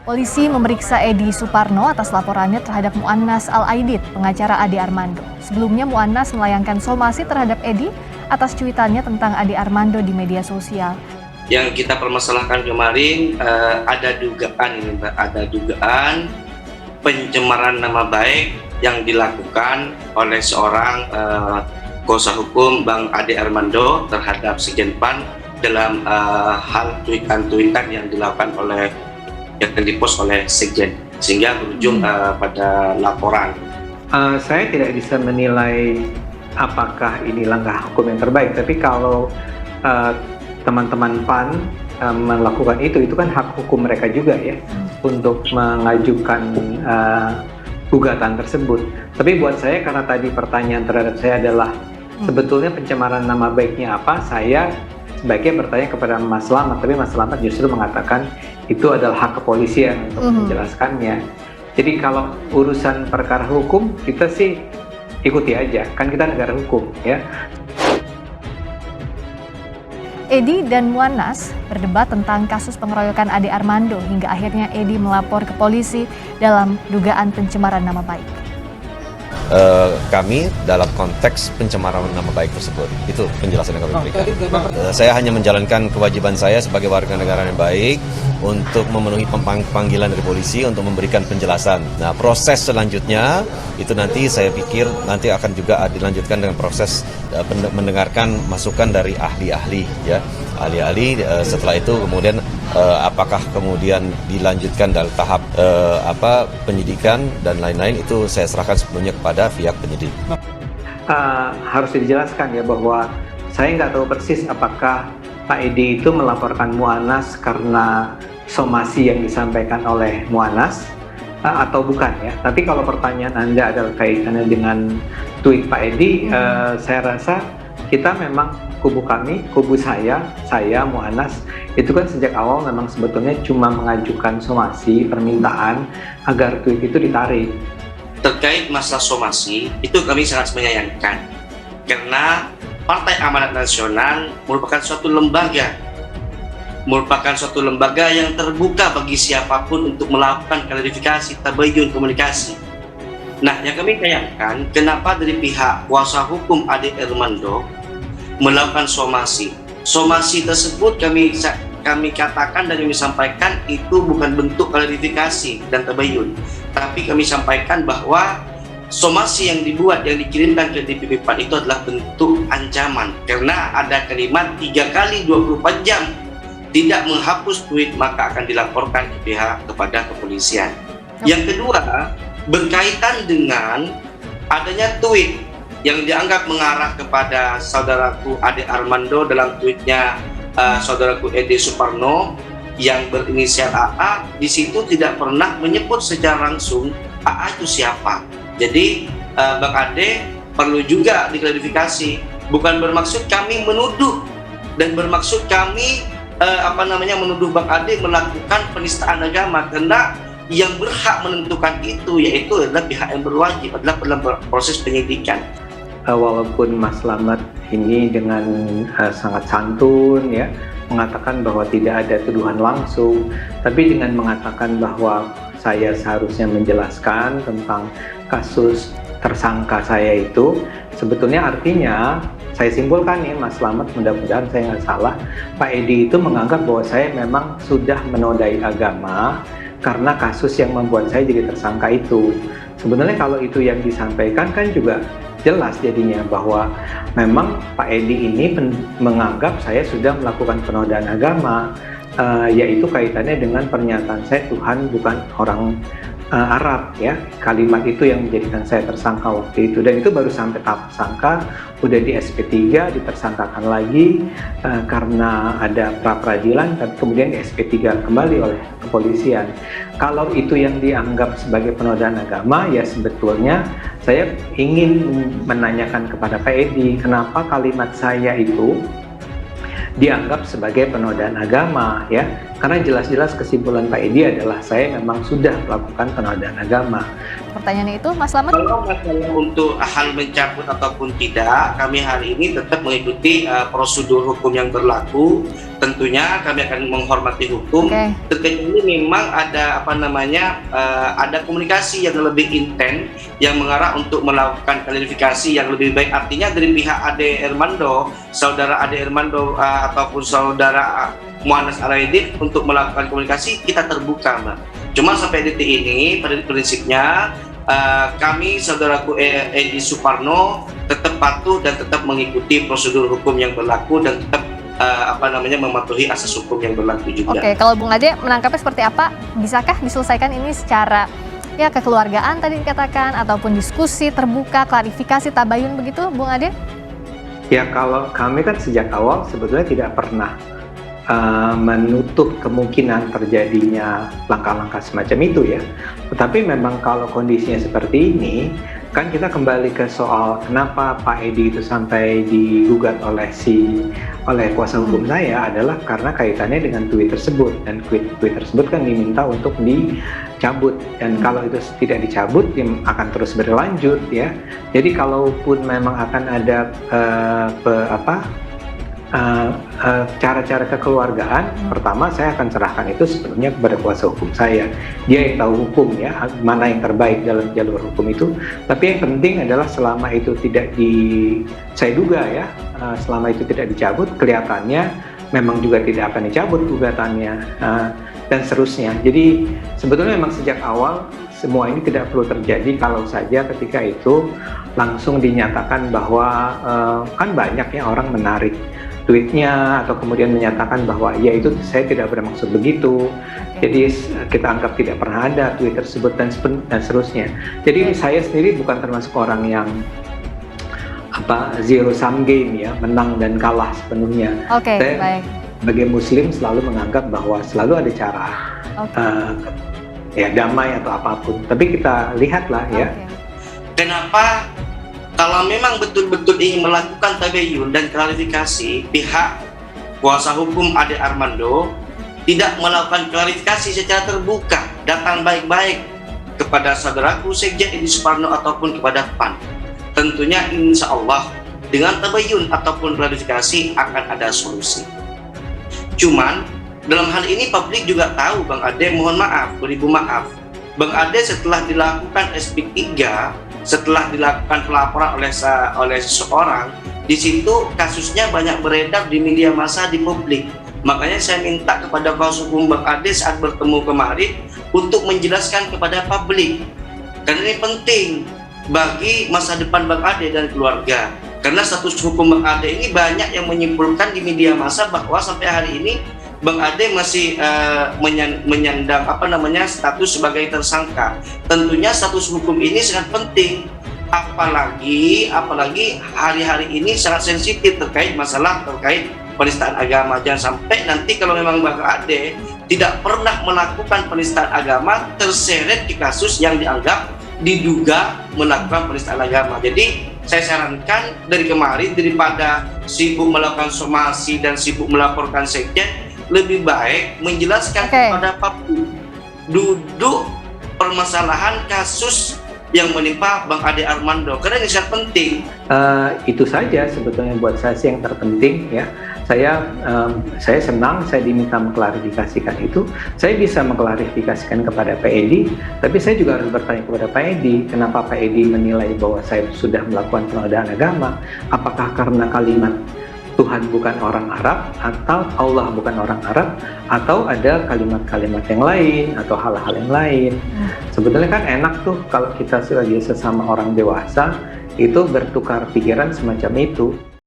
Polisi memeriksa Edi Suparno atas laporannya terhadap Muannas Al-Aidid, pengacara Ade Armando. Sebelumnya Muannas melayangkan somasi terhadap Edi atas cuitannya tentang Ade Armando di media sosial. Yang kita permasalahkan kemarin ada dugaan pencemaran nama baik yang dilakukan oleh seorang kuasa hukum Bang Ade Armando terhadap Sekjen PAN dalam hal tweetan yang dilakukan oleh yang dipost oleh Sekjen, sehingga berujung pada laporan. Saya tidak bisa menilai apakah ini langkah hukum yang terbaik, tapi kalau teman-teman PAN melakukan itu kan hak hukum mereka juga ya untuk mengajukan gugatan tersebut. Tapi buat saya, karena tadi pertanyaan terhadap saya adalah sebetulnya pencemaran nama baiknya apa, saya sebaiknya bertanya kepada Mas Slamet, tapi Mas Slamet justru mengatakan itu adalah hak kepolisian untuk menjelaskannya. Jadi kalau urusan perkara hukum, kita sih ikuti aja, kan kita negara hukum ya. Edi dan Muannas berdebat tentang kasus pengeroyokan Ade Armando hingga akhirnya Edi melapor ke polisi dalam dugaan pencemaran nama baik. Kami dalam konteks pencemaran nama baik tersebut, itu penjelasan yang kami berikan. Saya hanya menjalankan kewajiban saya sebagai warga negara yang baik untuk memenuhi panggilan dari polisi untuk memberikan penjelasan. Nah, proses selanjutnya itu nanti saya pikir nanti akan juga dilanjutkan dengan proses mendengarkan masukan dari ahli-ahli ya. Ahli-ahli setelah itu kemudian apakah kemudian dilanjutkan dalam tahap penyidikan dan lain-lain, itu saya serahkan sebelumnya kepada pihak penyidik. Harus dijelaskan ya bahwa saya nggak tahu persis apakah Pak Edi itu melaporkan Muannas karena somasi yang disampaikan oleh Muannas atau bukan ya. Tapi kalau pertanyaan Anda adalah kaitannya dengan tweet Pak Edi, saya rasa kita memang kubu saya Muannas itu kan sejak awal memang sebetulnya cuma mengajukan somasi, permintaan agar tweet itu ditarik. Terkait masalah somasi, itu kami sangat menyayangkan karena Partai Amanat Nasional merupakan suatu lembaga yang terbuka bagi siapapun untuk melakukan klarifikasi, tabayun, komunikasi. Nah, yang kami sayangkan, kenapa dari pihak kuasa hukum Ade Armando melakukan somasi tersebut kami katakan dan kami sampaikan itu bukan bentuk klarifikasi dan tabayun, tapi kami sampaikan bahwa somasi yang dibuat, yang dikirimkan ke DPP PAN itu adalah bentuk ancaman karena ada kalimat 3 kali 24 jam tidak menghapus tweet maka akan dilaporkan kepada kepolisian. Yang kedua, berkaitan dengan adanya tweet yang dianggap mengarah kepada saudaraku Ade Armando dalam tweetnya saudaraku Edi Suparno yang berinisial AA, di situ tidak pernah menyebut secara langsung AA itu siapa. Jadi Bang Ade perlu juga diklarifikasi, bukan bermaksud kami menuduh dan bermaksud kami menuduh Bang Ade melakukan penistaan agama, karena yang berhak menentukan itu yaitu adalah pihak yang berwajib, adalah dalam proses penyidikan. Walaupun Mas Slamet ini dengan sangat santun ya mengatakan bahwa tidak ada tuduhan langsung, tapi dengan mengatakan bahwa saya seharusnya menjelaskan tentang kasus tersangka saya itu, sebetulnya artinya saya simpulkan nih Mas Slamet, mudah-mudahan saya nggak salah, Pak Edi itu menganggap bahwa saya memang sudah menodai agama karena kasus yang membuat saya jadi tersangka itu. Sebenarnya kalau itu yang disampaikan kan juga jelas jadinya bahwa memang Pak Edi ini menganggap saya sudah melakukan penodaan agama, yaitu kaitannya dengan pernyataan saya Tuhan bukan orang Arab ya. Kalimat itu yang menjadikan saya tersangka waktu itu, dan itu baru sampai tahap tersangka, udah di SP3 ditersangkakan lagi karena ada pra peradilan, dan kemudian di SP3 kembali oleh kepolisian. Kalau itu yang dianggap sebagai penodaan agama, ya sebetulnya saya ingin menanyakan kepada Pak Edi, kenapa kalimat saya itu dianggap sebagai penodaan agama ya? Karena jelas-jelas kesimpulan Pak Edi adalah saya memang sudah melakukan penodaan agama. Pertanyaannya itu, Mas Slamet? Kalau masalah untuk hal mencabut ataupun tidak, kami hari ini tetap mengikuti prosedur hukum yang berlaku. Tentunya kami akan menghormati hukum. Terkait ini memang ada ada komunikasi yang lebih intens yang mengarah untuk melakukan klarifikasi yang lebih baik. Artinya dari pihak Ade Armando, saudara Ade Armando ataupun saudara Muannas Al-Aidid untuk melakukan komunikasi, kita terbuka, Mbak. Cuma sampai detik ini, pada prinsipnya kami, saudaraku Edi Suparno, tetap patuh dan tetap mengikuti prosedur hukum yang berlaku dan tetap mematuhi asas hukum yang berlaku juga. Oke, kalau Bung Ade menangkapnya seperti apa? Bisakah diselesaikan ini secara kekeluargaan tadi dikatakan, ataupun diskusi terbuka, klarifikasi, tabayun begitu, Bung Ade? Ya, kalau kami kan sejak awal sebetulnya tidak pernah menutup kemungkinan terjadinya langkah-langkah semacam itu ya. Tetapi memang kalau kondisinya seperti ini, kan kita kembali ke soal kenapa Pak Edi itu sampai digugat oleh kuasa hukum saya adalah karena kaitannya dengan tweet tersebut, dan tweet tersebut kan diminta untuk dicabut, dan kalau itu tidak dicabut ya akan terus berlanjut ya. Jadi kalaupun memang akan ada cara-cara kekeluargaan, pertama saya akan serahkan itu sepenuhnya kepada kuasa hukum saya. Dia yang tahu hukum ya, mana yang terbaik dalam jalur hukum itu. Tapi yang penting adalah selama itu saya duga ya, selama itu tidak dicabut, kelihatannya memang juga tidak akan dicabut gugatannya dan seterusnya. Jadi sebetulnya memang sejak awal semua ini tidak perlu terjadi kalau saja ketika itu langsung dinyatakan bahwa kan banyak ya orang menarik tweetnya atau kemudian menyatakan bahwa ya itu saya tidak bermaksud begitu, jadi kita anggap tidak pernah ada tweet tersebut dan seterusnya. Jadi saya sendiri bukan termasuk orang yang zero sum game ya, menang dan kalah sepenuhnya. Saya baik. Sebagai Muslim selalu menganggap bahwa selalu ada cara ya damai atau apapun. Tapi kita lihatlah ya. Kenapa kalau memang betul-betul ingin melakukan tabayun dan klarifikasi, pihak kuasa hukum Ade Armando tidak melakukan klarifikasi secara terbuka, datang baik-baik kepada saudaraku Sekjen Edi Suparno ataupun kepada PAN. Tentunya insya Allah dengan tabayun ataupun klarifikasi akan ada solusi. Cuman dalam hal ini publik juga tahu, Bang Ade, mohon maaf, beribu maaf, Bang Ade setelah dilakukan SP3, setelah dilakukan pelaporan oleh seseorang, di situ kasusnya banyak beredar di media massa, di publik. Makanya saya minta kepada kuasa hukum Bang Ade saat bertemu kemarin untuk menjelaskan kepada publik, karena ini penting bagi masa depan Bang Ade dan keluarga. Karena status hukum Bang Ade ini banyak yang menyimpulkan di media massa bahwa sampai hari ini Bang Ade masih menyandang status sebagai tersangka. Tentunya status hukum ini sangat penting, apalagi hari-hari ini sangat sensitif terkait penistaan agama. Jangan sampai nanti kalau memang Bang Ade tidak pernah melakukan penistaan agama terseret di kasus yang diduga melakukan penistaan agama. Jadi saya sarankan dari kemarin, daripada sibuk melakukan somasi dan sibuk melaporkan sekjen, lebih baik menjelaskan kepada publik duduk permasalahan kasus yang menimpa Bang Ade Armando, karena ini sangat penting. Itu saja sebetulnya buat saya sih yang terpenting ya. Saya senang saya diminta mengklarifikasikan itu. Saya bisa mengklarifikasikan kepada Pak Edi, tapi saya juga harus bertanya kepada Pak Edi, kenapa Pak Edi menilai bahwa saya sudah melakukan penodaan agama? Apakah karena kalimat Tuhan bukan orang Arab, atau Allah bukan orang Arab, atau ada kalimat-kalimat yang lain atau hal-hal yang lain. Sebetulnya kan enak tuh kalau kita sebagai sesama orang dewasa itu bertukar pikiran semacam itu.